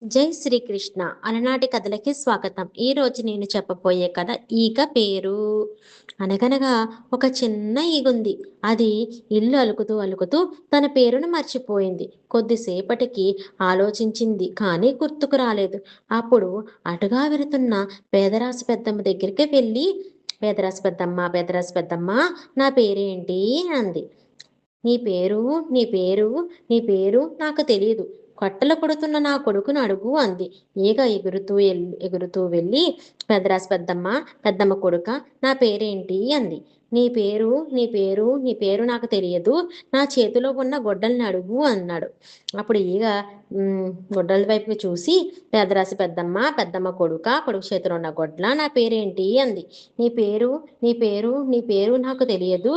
జై శ్రీకృష్ణ అలనాటి కథలకి స్వాగతం. ఈరోజు నేను చెప్పబోయే కథ ఈగ పేరు. అనగనగా ఒక చిన్న ఈగుంది. అది ఇల్లు అలుకుతూ అలుకుతూ తన పేరును మర్చిపోయింది. కొద్దిసేపటికి ఆలోచించింది, కానీ గుర్తుకు రాలేదు. అప్పుడు అటుగా వెళుతున్న పేదరాశి పెద్దమ్మ దగ్గరికి వెళ్ళి, పేదరాశి పెద్దమ్మ, పేదరాశి పెద్దమ్మ, నా పేరేంటి అంది. నీ పేరు నీ పేరు నీ పేరు నాకు తెలియదు. కట్టెలు కొడుతున్న నా కొడుకును అడుగు అంది. ఈగ ఎగురుతూ వెళ్ళి, పెద్దరాసి పెద్దమ్మ, పెద్దమ్మ కొడుక, నా పేరేంటి అంది. నీ పేరు నాకు తెలియదు. నా చేతిలో ఉన్న గొడ్డల్ని అడుగు అన్నాడు. అప్పుడు ఈగ గొడ్డల వైపు చూసి, పెద్దరాసి పెద్దమ్మ, పెద్దమ్మ కొడుక, కొడుకు చేతిలో ఉన్న గొడ్ల, నా పేరేంటి అంది. నీ పేరు నాకు తెలియదు.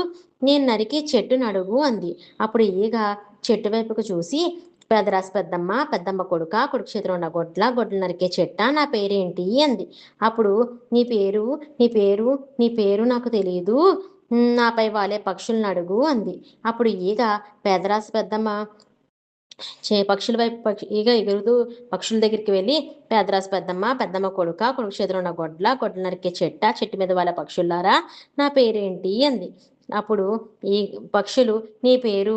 నేను నరికి చెట్టును అడుగు అంది. అప్పుడు ఈగ చెట్టు వైపుకు చూసి, పెదరాసి పెద్దమ్మ, పెద్దమ్మ కొడుక, కొడుకు చేతిలో ఉన్న గొడ్లు నరికే చెట్ట, నా పేరేంటి అంది. అప్పుడు నీ పేరు నాకు తెలియదు. నాపై వాలే పక్షులను అడుగు అంది. అప్పుడు ఈగ పెదరాసి పెద్దమ్మ పక్షుల వైపు ఈగ ఎగురుతూ పక్షుల దగ్గరికి వెళ్ళి, పెదరాసి పెద్దమ్మ, పెద్దమ్మ కొడుక, కొడుకు చేతిలో ఉన్న గొడ్లు నరికే చెట్టు మీద వాళ్ళ పక్షులారా, నా పేరేంటి అంది. అప్పుడు ఈ పక్షులు, నీ పేరు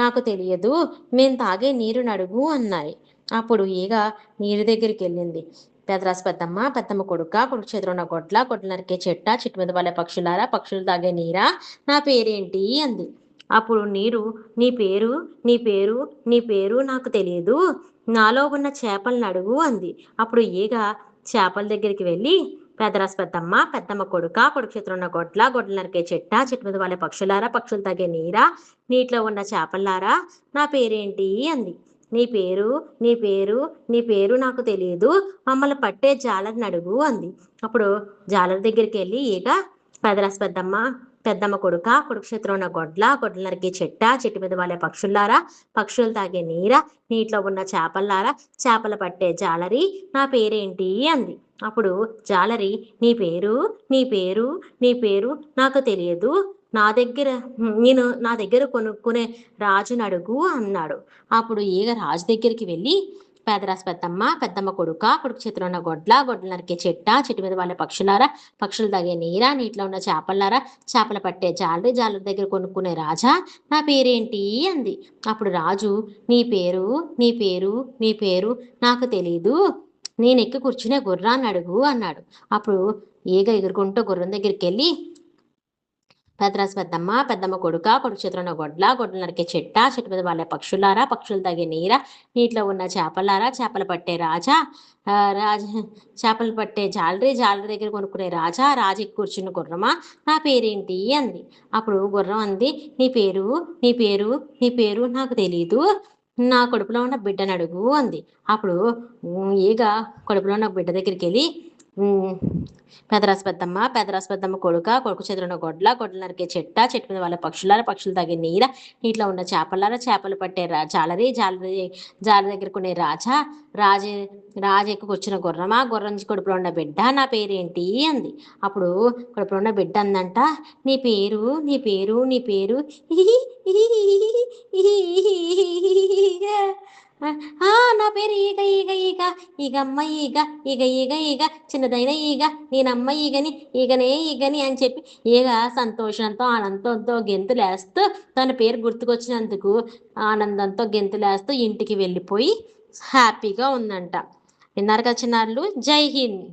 నాకు తెలియదు. మేము తాగే నీరు నడుగు అన్నాయి. అప్పుడు ఈగ నీరు దగ్గరికి వెళ్ళింది. పెదరాసి పెద్దమ్మ, పెద్దమ్మ కొడుక, కొడుకు చేతిలో ఉన్న గొడ్లు నరికే చెట్టు మీద వాళ్ళ పక్షులారా, పక్షులు తాగే నీరా, నా పేరేంటి అంది. అప్పుడు నీరు, నీ పేరు నీ పేరు నీ పేరు నాకు తెలియదు. నాలో ఉన్న చేపలను అడుగు అంది. అప్పుడు ఈగ చేపల దగ్గరికి వెళ్ళి, పెదరాసి పెద్దమ్మ, పెద్దమ్మ కొడుక, కొడుకు చేతిలో ఉన్న గొడ్లు నరికే చెట్టు మీద వాళ్ళ పక్షులారా, పక్షులు తాగే నీరా, నీటిలో ఉన్న చేపల్లారా, నా పేరేంటి అంది. నీ పేరు నాకు తెలియదు. మమ్మల్ని పట్టే జాలరిని అడుగు అంది. అప్పుడు జాలరి దగ్గరికి వెళ్ళి ఈగ, పెదరాసి పెద్దమ్మ, పెద్దమ్మ కొడుక, కొడుకు చేతిలో ఉన్న గొడ్లు నరికే చెట్టు మీద వాళ్ళ పక్షులారా, పక్షులు తాగే నీరా, నీటిలో ఉన్న చేపల్లారా, చేపలు పట్టే జాలరి, నా పేరేంటి అంది. అప్పుడు జాలరి, నీ పేరు నాకు తెలియదు. నా దగ్గర కొనుక్కునే రాజును అడుగు అన్నాడు. అప్పుడు ఈగ రాజు దగ్గరికి వెళ్ళి, పెదరాసి పెద్దమ్మ, పెద్దమ్మ కొడుక, కొడుకు చేతిలో ఉన్న గొడ్లు నరికే చెట్టు మీద వాళ్ళ పక్షులారా, పక్షులు తాగే నీరా, నీటిలో ఉన్న చేపల్లారా, చేపలు పట్టే జాలరి దగ్గర కొనుక్కునే రాజా, నా పేరేంటి అంది. అప్పుడు రాజు, నీ పేరు నాకు తెలీదు. నేను ఎక్కి కూర్చునే గుర్రాన్ని అడుగు అన్నాడు. అప్పుడు ఈగ ఎగురుకుంటూ గుర్రం దగ్గరికి వెళ్ళి, పెదరాసి పెద్దమ్మ, పెద్దమ్మ కొడుక, కొడుకు చేతిలో ఉన్న గొడ్లు నరికే చెట్టు మీద వాళ్ళ పక్షులారా, పక్షులు తాగే నీరా, నీటిలో ఉన్న చేపలారా, చేపలు పట్టే రాజా, రాజ చేపలు పట్టే జాలరి దగ్గర కొనుక్కునే రాజు ఎక్కి కూర్చున్న గుర్రమా, నా పేరేంటి అంది. అప్పుడు గుర్రం అంది, నీ పేరు నాకు తెలీదు. నా కడుపులో ఉన్న బిడ్డను అడుగు అంది. అప్పుడు ఈగ కడుపులో ఉన్న బిడ్డ దగ్గరికి వెళ్ళి, పెదరాసి పెద్దమ్మ కొడుకు చేతిలో ఉన్న గొడ్లు నరికే చెట్టు మీద వాళ్ళ పక్షులారా, పక్షులు తాగే నీర, నీటిలో ఉన్న చేపలారా, చేపలు పట్టే జాలరి దగ్గర కొనే రాజు ఎక్కుకొచ్చిన గుర్రం కడుపులో ఉన్న బిడ్డ, నా పేరేంటి అంది. అప్పుడు కడుపులో ఉన్న బిడ్డ అందంట, నీ పేరు నా పేరు ఈగ ఈగ ఈగ ఈగమ్మ ఈగ ఈగ ఈగ ఈగ చిన్నదైన ఈగ, నేనమ్మ ఈగని అని చెప్పి ఈగ సంతోషంతో ఆనందంతో గెంతులేస్తూ తన పేరు గుర్తుకొచ్చినందుకు ఆనందంతో గెంతులేస్తూ ఇంటికి వెళ్ళిపోయి హ్యాపీగా ఉందంట. విన్నారు కదా చిన్నారులు. జై హింద్.